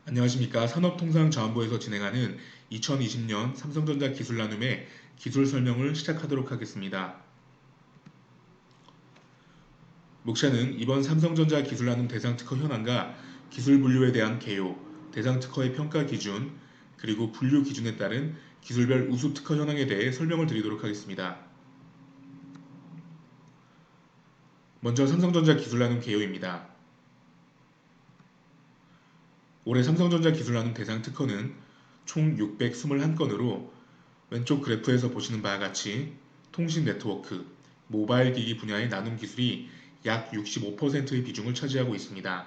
안녕하십니까. 산업통상자원부에서 진행하는 2020년 삼성전자 기술 나눔의 기술 설명을 시작하도록 하겠습니다. 목차는 이번 삼성전자 기술 나눔 대상 특허 현황과 기술 분류에 대한 개요, 대상 특허의 평가 기준, 그리고 분류 기준에 따른 기술별 우수 특허 현황에 대해 설명을 드리도록 하겠습니다. 먼저 삼성전자 기술 나눔 개요입니다. 올해 삼성전자 기술 나눔 대상 특허는 총 621건으로 왼쪽 그래프에서 보시는 바와 같이 통신 네트워크, 모바일 기기 분야의 나눔 기술이 약 65%의 비중을 차지하고 있습니다.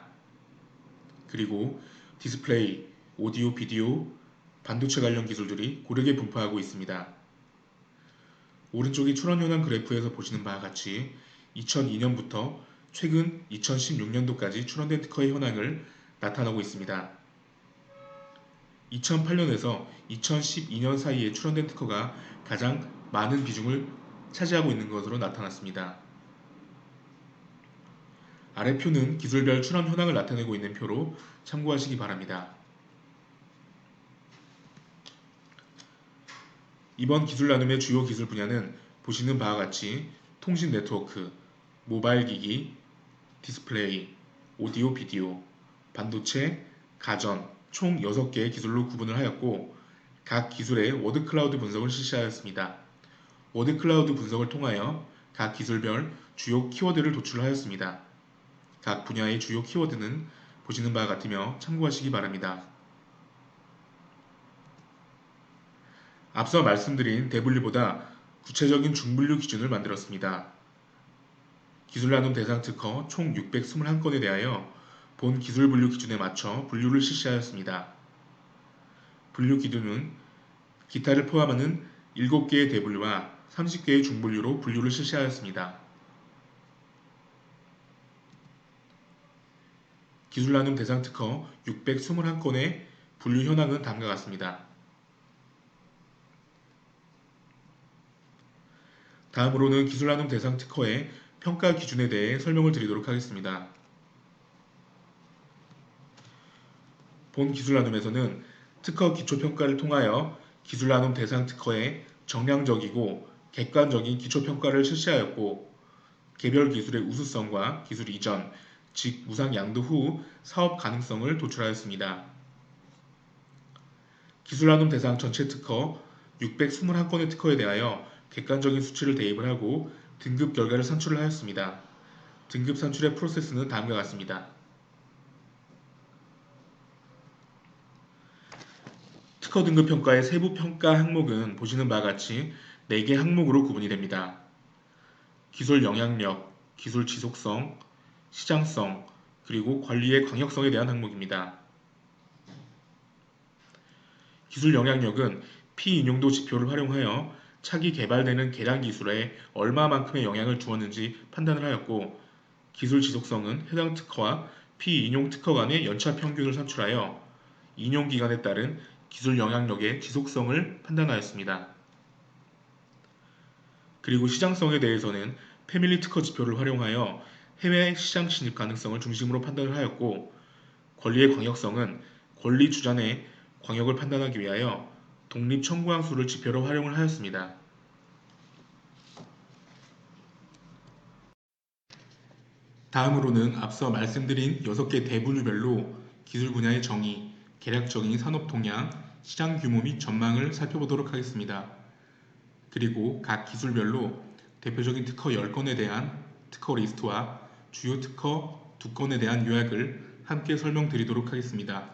그리고 디스플레이, 오디오, 비디오, 반도체 관련 기술들이 고르게 분포하고 있습니다. 오른쪽이 출원 현황 그래프에서 보시는 바와 같이 2002년부터 최근 2016년도까지 출원된 특허의 현황을 나타나고 있습니다. 2008년에서 2012년 사이에 출원된 특허가 가장 많은 비중을 차지하고 있는 것으로 나타났습니다. 아래 표는 기술별 출원 현황을 나타내고 있는 표로 참고하시기 바랍니다. 이번 기술 나눔의 주요 기술 분야는 보시는 바와 같이 통신 네트워크, 모바일 기기, 디스플레이, 오디오 비디오, 반도체, 가전 총 6개의 기술로 구분을 하였고 각 기술의 워드 클라우드 분석을 실시하였습니다. 워드 클라우드 분석을 통하여 각 기술별 주요 키워드를 도출하였습니다. 각 분야의 주요 키워드는 보시는 바와 같으며 참고하시기 바랍니다. 앞서 말씀드린 대분류보다 구체적인 중분류 기준을 만들었습니다. 기술 나눔 대상 특허 총 621건에 대하여 본 기술 분류 기준에 맞춰 분류를 실시하였습니다. 분류 기준은 기타를 포함하는 7개의 대분류와 30개의 중분류로 분류를 실시하였습니다. 기술 나눔 대상 특허 621건의 분류 현황은 다음과 같습니다. 다음으로는 기술 나눔 대상 특허의 평가 기준에 대해 설명을 드리도록 하겠습니다. 본 기술 나눔에서는 특허 기초평가를 통하여 기술 나눔 대상 특허의 정량적이고 객관적인 기초평가를 실시하였고 개별 기술의 우수성과 기술 이전, 즉 무상 양도 후 사업 가능성을 도출하였습니다. 기술 나눔 대상 전체 특허 621건의 특허에 대하여 객관적인 수치를 대입을 하고 등급 결과를 산출을 하였습니다. 등급 산출의 프로세스는 다음과 같습니다. 특허 등급 평가의 세부 평가 항목은 보시는 바와 같이 4개 항목으로 구분이 됩니다. 기술 영향력, 기술 지속성, 시장성, 그리고 관리의 광역성에 대한 항목입니다. 기술 영향력은 피인용도 지표를 활용하여 차기 개발되는 계량 기술에 얼마만큼의 영향을 주었는지 판단을 하였고, 기술 지속성은 해당 특허와 피인용 특허 간의 연차 평균을 산출하여 인용 기간에 따른 기술 영향력의 지속성을 판단하였습니다. 그리고 시장성에 대해서는 패밀리 특허 지표를 활용하여 해외 시장 진입 가능성을 중심으로 판단을 하였고, 권리의 광역성은 권리 주장의 광역을 판단하기 위하여 독립 청구항수를 지표로 활용을 하였습니다. 다음으로는 앞서 말씀드린 6개 대분류별로 기술 분야의 정의, 개략적인 산업 동향, 시장 규모 및 전망을 살펴보도록 하겠습니다. 그리고 각 기술별로 대표적인 특허 10건에 대한 특허 리스트와 주요 특허 2건에 대한 요약을 함께 설명드리도록 하겠습니다.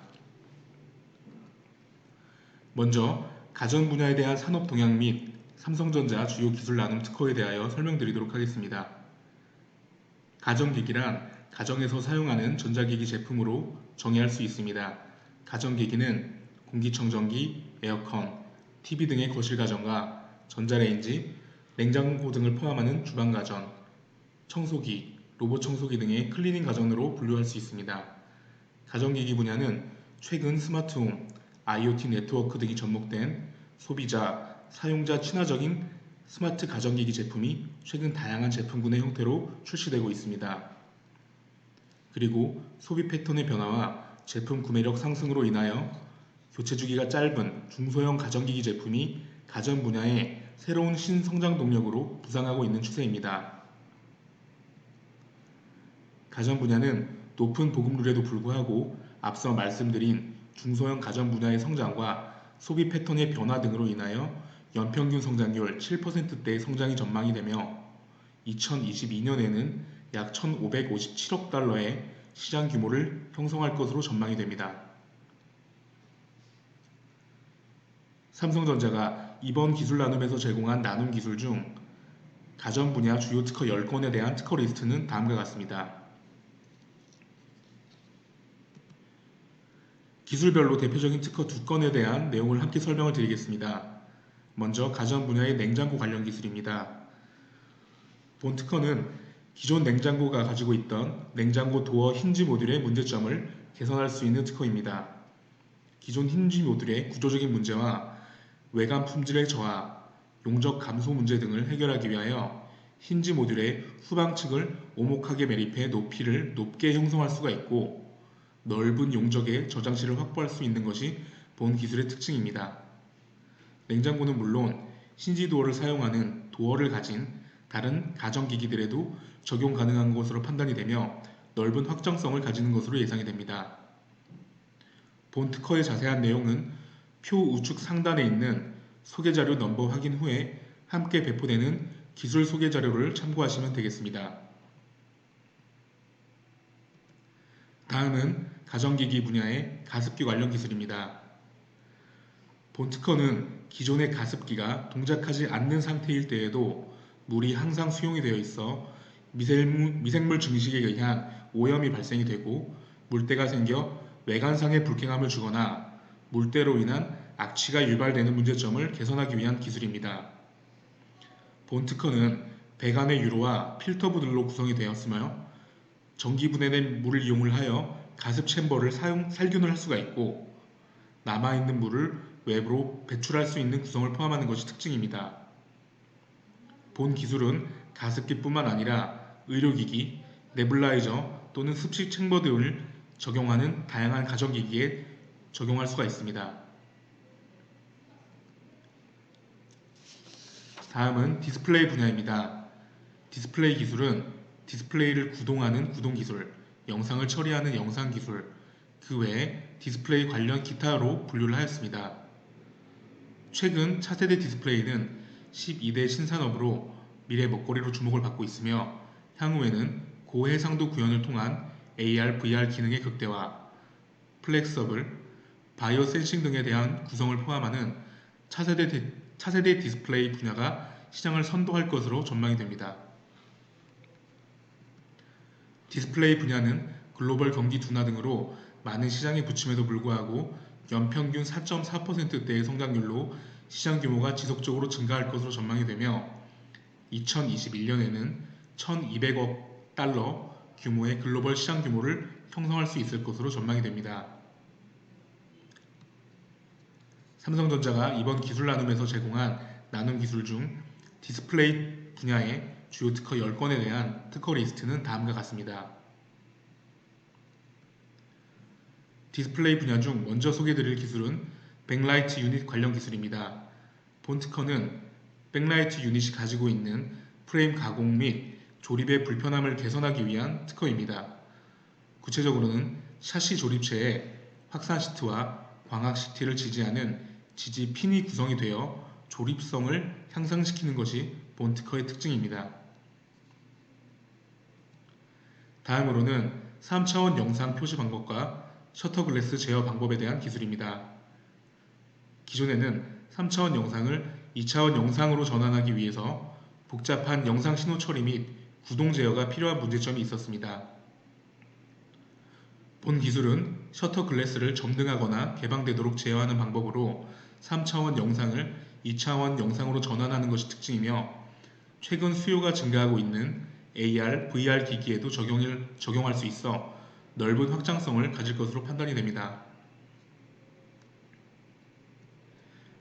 먼저 가전 분야에 대한 산업 동향 및 삼성전자 주요 기술 나눔 특허에 대하여 설명드리도록 하겠습니다. 가전기기란 가정에서 사용하는 전자기기 제품으로 정의할 수 있습니다. 가전기기는 공기청정기, 에어컨, TV 등의 거실 가전과 전자레인지, 냉장고 등을 포함하는 주방가전, 청소기, 로봇 청소기 등의 클리닝 가전으로 분류할 수 있습니다. 가전기기 분야는 최근 스마트홈, IoT 네트워크 등이 접목된 소비자, 사용자 친화적인 스마트 가전기기 제품이 최근 다양한 제품군의 형태로 출시되고 있습니다. 그리고 소비 패턴의 변화와 제품 구매력 상승으로 인하여 교체 주기가 짧은 중소형 가전기기 제품이 가전 분야의 새로운 신성장 동력으로 부상하고 있는 추세입니다. 가전 분야는 높은 보급률에도 불구하고 앞서 말씀드린 중소형 가전 분야의 성장과 소비 패턴의 변화 등으로 인하여 연평균 성장률 7%대의 성장이 전망이 되며 2022년에는 약 1,557억 달러의 시장 규모를 형성할 것으로 전망이 됩니다. 삼성전자가 이번 기술 나눔에서 제공한 나눔 기술 중 가전 분야 주요 특허 10건에 대한 특허 리스트는 다음과 같습니다. 기술별로 대표적인 특허 2건에 대한 내용을 함께 설명을 드리겠습니다. 먼저 가전 분야의 냉장고 관련 기술입니다. 본 특허는 기존 냉장고가 가지고 있던 냉장고 도어 힌지 모듈의 문제점을 개선할 수 있는 특허입니다. 기존 힌지 모듈의 구조적인 문제와 외관 품질의 저하, 용적 감소 문제 등을 해결하기 위하여 힌지 모듈의 후방측을 오목하게 매립해 높이를 높게 형성할 수가 있고 넓은 용적의 저장실을 확보할 수 있는 것이 본 기술의 특징입니다. 냉장고는 물론 힌지 도어를 사용하는 도어를 가진 다른 가전기기들에도 적용 가능한 것으로 판단이 되며 넓은 확장성을 가지는 것으로 예상이 됩니다. 본 특허의 자세한 내용은 표 우측 상단에 있는 소개자료 넘버 확인 후에 함께 배포되는 기술 소개자료를 참고하시면 되겠습니다. 다음은 가전기기 분야의 가습기 관련 기술입니다. 본 특허는 기존의 가습기가 동작하지 않는 상태일 때에도 물이 항상 수용이 되어 있어 미생물 증식에 의한 오염이 발생이 되고 물때가 생겨 외관상의 불쾌감을 주거나 물때로 인한 악취가 유발되는 문제점을 개선하기 위한 기술입니다. 본 특허는 배관의 유로와 필터부들로 구성이 되었으며 전기 분해된 물을 이용을 하여 가습 챔버를 살균을 할 수가 있고 남아있는 물을 외부로 배출할 수 있는 구성을 포함하는 것이 특징입니다. 본 기술은 가습기뿐만 아니라 의료기기, 네뷸라이저 또는 습식 챔버 등을 적용하는 다양한 가전기기에 적용할 수가 있습니다. 다음은 디스플레이 분야입니다. 디스플레이 기술은 디스플레이를 구동하는 구동 기술, 영상을 처리하는 영상 기술, 그 외에 디스플레이 관련 기타로 분류를 하였습니다. 최근 차세대 디스플레이는 12대 신산업으로 미래 먹거리로 주목을 받고 있으며 향후에는 고해상도 구현을 통한 AR, VR 기능의 극대화, 플렉서블, 바이오 센싱 등에 대한 구성을 포함하는 차세대 디스플레이 분야가 시장을 선도할 것으로 전망이 됩니다. 디스플레이 분야는 글로벌 경기 둔화 등으로 많은 시장에 부침에도 불구하고 연평균 4.4%대의 성장률로 시장 규모가 지속적으로 증가할 것으로 전망이 되며 2021년에는 1,200억 달러 규모의 글로벌 시장 규모를 형성할 수 있을 것으로 전망이 됩니다. 삼성전자가 이번 기술 나눔에서 제공한 나눔 기술 중 디스플레이 분야의 주요 특허 10건에 대한 특허 리스트는 다음과 같습니다. 디스플레이 분야 중 먼저 소개드릴 기술은 백라이트 유닛 관련 기술입니다. 본 특허는 백라이트 유닛이 가지고 있는 프레임 가공 및 조립의 불편함을 개선하기 위한 특허입니다. 구체적으로는 샤시 조립체에 확산 시트와 광학 시트를 지지하는 지지 핀이 구성이 되어 조립성을 향상시키는 것이 본 특허의 특징입니다. 다음으로는 3차원 영상 표시 방법과 셔터 글래스 제어 방법에 대한 기술입니다. 기존에는 3차원 영상을 2차원 영상으로 전환하기 위해서 복잡한 영상 신호 처리 및 구동 제어가 필요한 문제점이 있었습니다. 본 기술은 셔터 글래스를 점등하거나 개방되도록 제어하는 방법으로 3차원 영상을 2차원 영상으로 전환하는 것이 특징이며 최근 수요가 증가하고 있는 AR, VR 기기에도 적용할 수 있어 넓은 확장성을 가질 것으로 판단이 됩니다.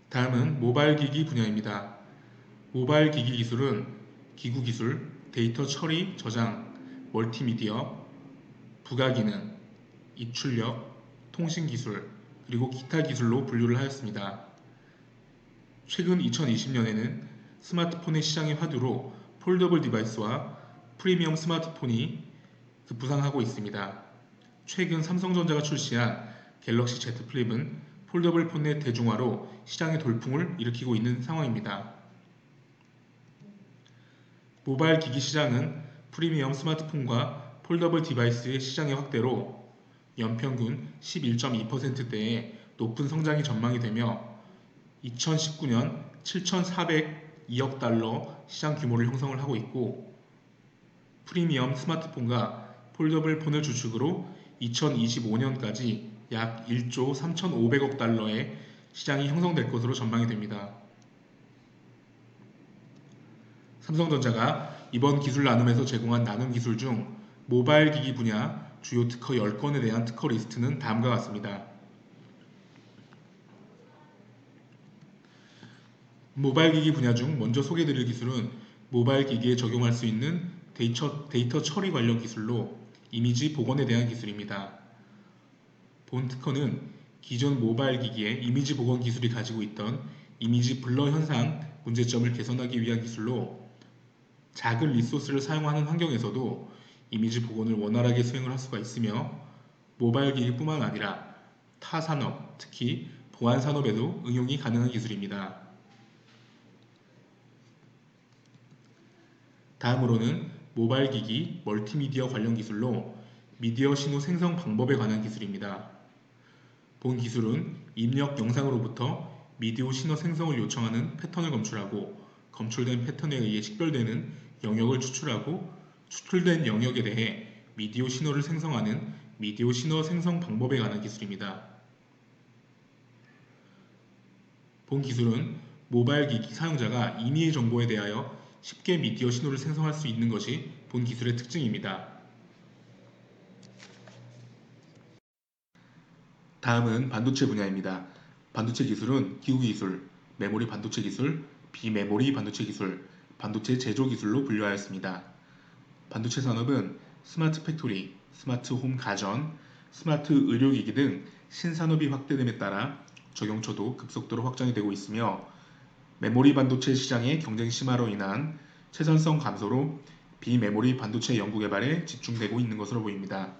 다음은 모바일 기기 분야입니다. 모바일 기기 기술은 기구 기술, 데이터 처리, 저장, 멀티미디어, 부가 기능, 입출력, 통신기술, 그리고 기타 기술로 분류를 하였습니다. 최근 2020년에는 스마트폰의 시장의 화두로 폴더블 디바이스와 프리미엄 스마트폰이 급부상하고 있습니다. 최근 삼성전자가 출시한 갤럭시 Z 플립은 폴더블 폰 의 대중화로 시장의 돌풍을 일으키고 있는 상황입니다. 모바일 기기 시장은 프리미엄 스마트폰과 폴더블 디바이스의 시장의 확대로 연평균 11.2%대의 높은 성장이 전망이 되며 2019년 7,402억 달러 시장 규모를 형성을 하고 있고, 프리미엄 스마트폰과 폴더블 폰을 주축으로 2025년까지 약 1조 3,500억 달러의 시장이 형성될 것으로 전망이 됩니다. 삼성전자가 이번 기술 나눔에서 제공한 나눔 기술 중 모바일 기기 분야 주요 특허 10건에 대한 특허 리스트는 다음과 같습니다. 모바일 기기 분야 중 먼저 소개해드릴 기술은 모바일 기기에 적용할 수 있는 데이터 처리 관련 기술로 이미지 복원에 대한 기술입니다. 본 특허는 기존 모바일 기기의 이미지 복원 기술이 가지고 있던 이미지 블러 현상 문제점을 개선하기 위한 기술로 작은 리소스를 사용하는 환경에서도 이미지 복원을 원활하게 수행을 할 수가 있으며, 모바일 기기뿐만 아니라 타 산업, 특히 보안 산업에도 응용이 가능한 기술입니다. 다음으로는 모바일 기기 멀티미디어 관련 기술로 미디어 신호 생성 방법에 관한 기술입니다. 본 기술은 입력 영상으로부터 미디어 신호 생성을 요청하는 패턴을 검출하고, 검출된 패턴에 의해 식별되는 영역을 추출하고, 추출된 영역에 대해 미디어 신호를 생성하는 미디어 신호 생성 방법에 관한 기술입니다. 본 기술은 모바일 기기 사용자가 임의의 정보에 대하여 쉽게 미디어 신호를 생성할 수 있는 것이 본 기술의 특징입니다. 다음은 반도체 분야입니다. 반도체 기술은 기구 기술, 메모리 반도체 기술, 비메모리 반도체 기술, 반도체 제조 기술로 분류하였습니다. 반도체 산업은 스마트 팩토리, 스마트 홈 가전, 스마트 의료기기 등 신산업이 확대됨에 따라 적용처도 급속도로 확장이 되고 있으며, 메모리 반도체 시장의 경쟁 심화로 인한 생산성 감소로 비메모리 반도체 연구 개발에 집중되고 있는 것으로 보입니다.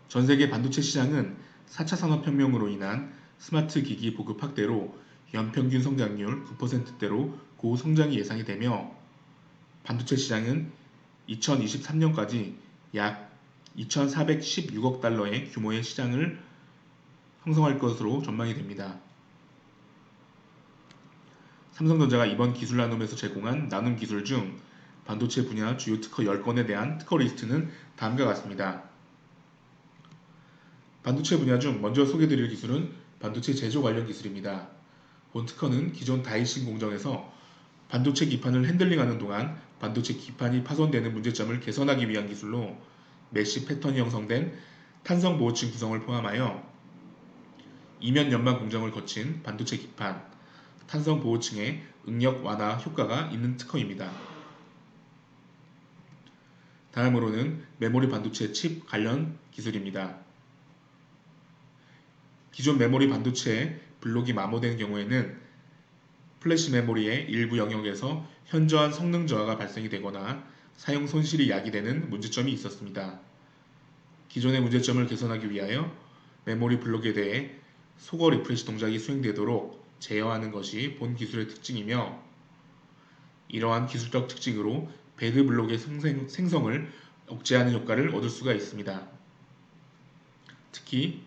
전 세계 반도체 시장은 4차 산업혁명으로 인한 스마트 기기 보급 확대로 연평균 성장률 9%대로 고성장이 예상이 되며, 반도체 시장은 2023년까지 약 2,416억 달러의 규모의 시장을 형성할 것으로 전망이 됩니다. 삼성전자가 이번 기술 나눔에서 제공한 나눔 기술 중 반도체 분야 주요 특허 10건에 대한 특허 리스트는 다음과 같습니다. 반도체 분야 중 먼저 소개드릴 기술은 반도체 제조 관련 기술입니다. 본 특허는 기존 다이신 공정에서 반도체 기판을 핸들링하는 동안 반도체 기판이 파손되는 문제점을 개선하기 위한 기술로 메쉬 패턴이 형성된 탄성 보호층 구성을 포함하여 이면 연마 공정을 거친 반도체 기판, 탄성 보호층의 응력 완화 효과가 있는 특허입니다. 다음으로는 메모리 반도체 칩 관련 기술입니다. 기존 메모리 반도체의 블록이 마모된 경우에는 플래시 메모리의 일부 영역에서 현저한 성능 저하가 발생이 되거나 사용 손실이 야기되는 문제점이 있었습니다. 기존의 문제점을 개선하기 위하여 메모리 블록에 대해 소거 리프레시 동작이 수행되도록 제어하는 것이 본 기술의 특징이며, 이러한 기술적 특징으로 배드 블록의 생성을 억제하는 효과를 얻을 수가 있습니다. 특히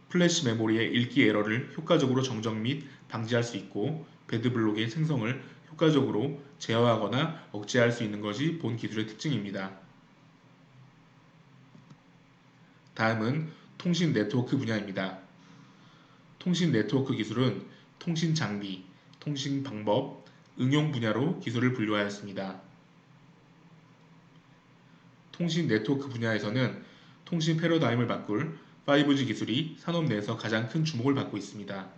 플래시 메모리의 읽기 에러를 효과적으로 정정 및 방지할 수 있고, 배드 블록의 생성을 효과적으로 제어하거나 억제할 수 있는 것이 본 기술의 특징입니다. 다음은 통신 네트워크 분야입니다. 통신 네트워크 기술은 통신 장비, 통신 방법, 응용 분야로 기술을 분류하였습니다. 통신 네트워크 분야에서는 통신 패러다임을 바꿀 5G 기술이 산업 내에서 가장 큰 주목을 받고 있습니다.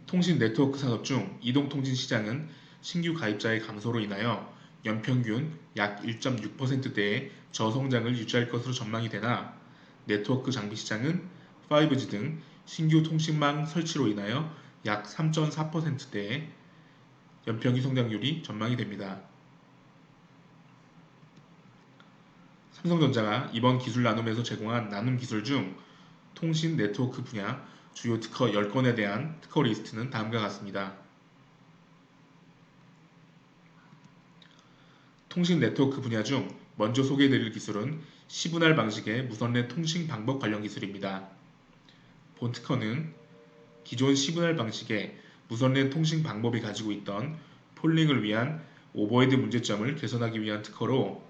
통신 네트워크 산업 중 이동통신 시장은 신규 가입자의 감소로 인하여 연평균 약 1.6%대의 저성장을 유지할 것으로 전망이 되나 네트워크 장비 시장은 5G 등 신규 통신망 설치로 인하여 약 3.4%대의 연평균 성장률이 전망이 됩니다. 삼성전자가 이번 기술 나눔에서 제공한 나눔 기술 중 통신 네트워크 분야 주요 특허 10건에 대한 특허 리스트는 다음과 같습니다. 통신 네트워크 분야 중 먼저 소개해드릴 기술은 시분할 방식의 무선랜 통신 방법 관련 기술입니다. 본 특허는 기존 시분할 방식의 무선랜 통신 방법이 가지고 있던 폴링을 위한 오버헤드 문제점을 개선하기 위한 특허로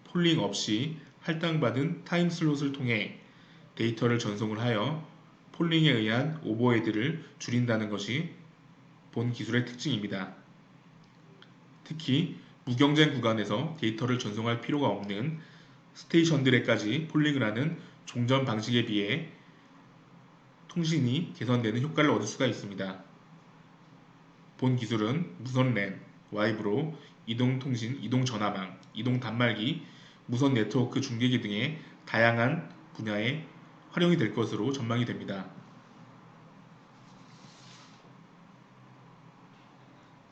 폴링 없이 할당받은 타임슬롯을 통해 데이터를 전송을 하여 폴링에 의한 오버헤드를 줄인다는 것이 본 기술의 특징입니다. 특히 무경쟁 구간에서 데이터를 전송할 필요가 없는 스테이션들에까지 폴링을 하는 종전 방식에 비해 통신이 개선되는 효과를 얻을 수가 있습니다. 본 기술은 무선랜, 와이브로, 이동통신, 이동전화망, 이동단말기, 무선 네트워크 중계기 등의 다양한 분야에 활용이 될 것으로 전망이 됩니다.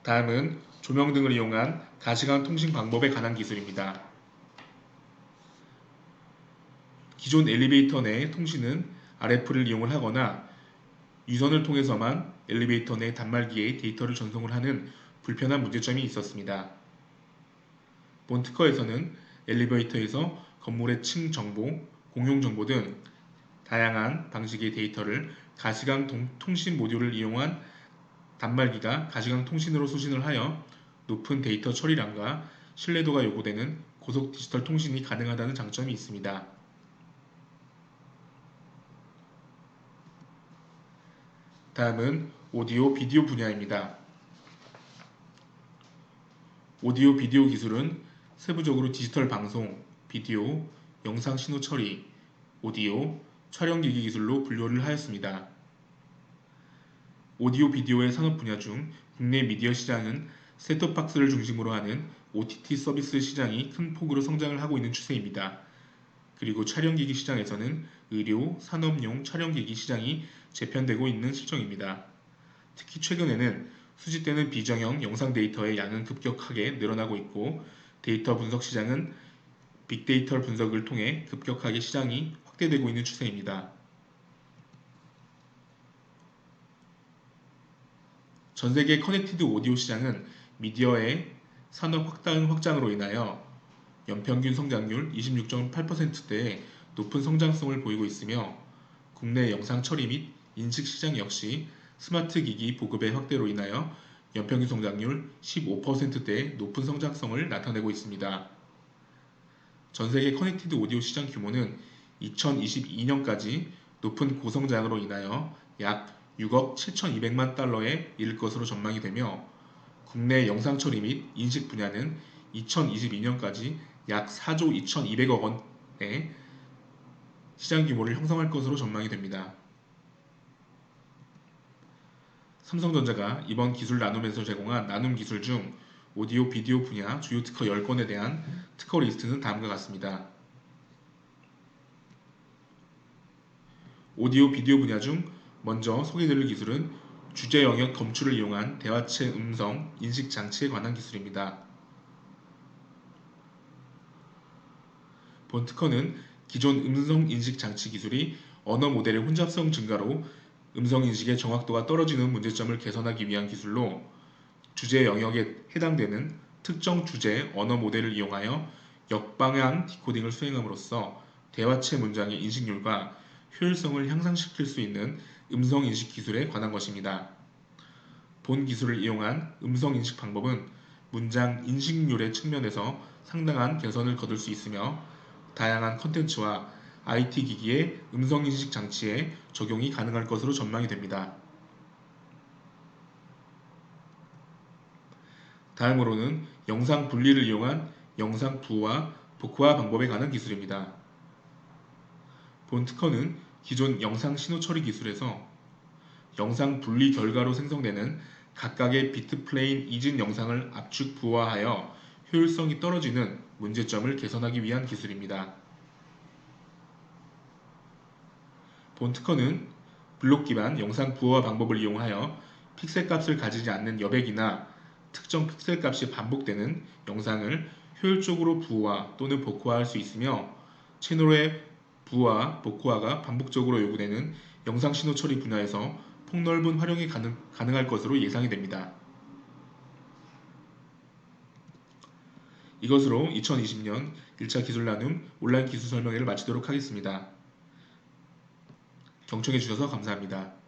다음은 조명 등을 이용한 가시광 통신 방법에 관한 기술입니다. 기존 엘리베이터 내 통신은 RF를 이용을 하거나 유선을 통해서만 엘리베이터 내 단말기에 데이터를 전송을 하는 불편한 문제점이 있었습니다. 본 특허에서는 엘리베이터에서 건물의 층 정보, 공용 정보 등 다양한 방식의 데이터를 가시광 통신 모듈을 이용한 단말기가 가시광 통신으로 수신을 하여 높은 데이터 처리량과 신뢰도가 요구되는 고속 디지털 통신이 가능하다는 장점이 있습니다. 다음은 오디오 비디오 분야입니다. 오디오 비디오 기술은 세부적으로 디지털 방송, 비디오, 영상 신호 처리, 오디오, 촬영기기 기술로 분류를 하였습니다. 오디오 비디오의 산업 분야 중 국내 미디어 시장은 셋톱박스를 중심으로 하는 OTT 서비스 시장이 큰 폭으로 성장을 하고 있는 추세입니다. 그리고 촬영기기 시장에서는 의료, 산업용 촬영기기 시장이 재편되고 있는 실정입니다. 특히 최근에는 수집되는 비정형 영상 데이터의 양은 급격하게 늘어나고 있고 데이터 분석 시장은 빅데이터 분석을 통해 급격하게 시장이 확대되고 있는 추세입니다. 전세계 커넥티드 오디오 시장은 미디어의 산업 확장으로 인하여 연평균 성장률 26.8%대의 높은 성장성을 보이고 있으며 국내 영상 처리 및 인식 시장 역시 스마트 기기 보급의 확대로 인하여 연평균 성장률 15%대의 높은 성장성을 나타내고 있습니다. 전세계 커넥티드 오디오 시장 규모는 2022년까지 높은 고성장으로 인하여 약 6억 7,200만 달러에 이를 것으로 전망이 되며 국내 영상 처리 및 인식 분야는 2022년까지 약 4조 2,200억 원의 시장 규모를 형성할 것으로 전망이 됩니다. 삼성전자가 이번 기술 나눔에서 제공한 나눔 기술 중 오디오 비디오 분야 주요 특허 10건에 대한 특허 리스트는 다음과 같습니다. 오디오 비디오 분야 중 먼저 소개해드릴 기술은 주제 영역 검출을 이용한 대화체 음성 인식 장치에 관한 기술입니다. 본 특허는 기존 음성 인식 장치 기술이 언어 모델의 혼잡성 증가로 음성 인식의 정확도가 떨어지는 문제점을 개선하기 위한 기술로 주제 영역에 해당되는 특정 주제 언어 모델을 이용하여 역방향 디코딩을 수행함으로써 대화체 문장의 인식률과 효율성을 향상시킬 수 있는 음성 인식 기술에 관한 것입니다. 본 기술을 이용한 음성 인식 방법은 문장 인식률의 측면에서 상당한 개선을 거둘 수 있으며 다양한 컨텐츠와 IT 기기의 음성 인식 장치에 적용이 가능할 것으로 전망이 됩니다. 다음으로는 영상 분리를 이용한 영상 부호와 복화 방법에 관한 기술입니다. 본 특허는 기존 영상 신호 처리 기술에서 영상 분리 결과로 생성되는 각각의 비트 플레인 이진 영상을 압축 부호화하여 효율성이 떨어지는 문제점을 개선하기 위한 기술입니다. 본 특허는 블록 기반 영상 부호화 방법을 이용하여 픽셀 값을 가지지 않는 여백이나 특정 픽셀 값이 반복되는 영상을 효율적으로 부호화 또는 복호화할 수 있으며 채널의 부호화, 복호화가 반복적으로 요구되는 영상 신호 처리 분야에서 폭넓은 활용이 가능할 것으로 예상이 됩니다. 이것으로 2020년 1차 기술 나눔 온라인 기술 설명회를 마치도록 하겠습니다. 경청해 주셔서 감사합니다.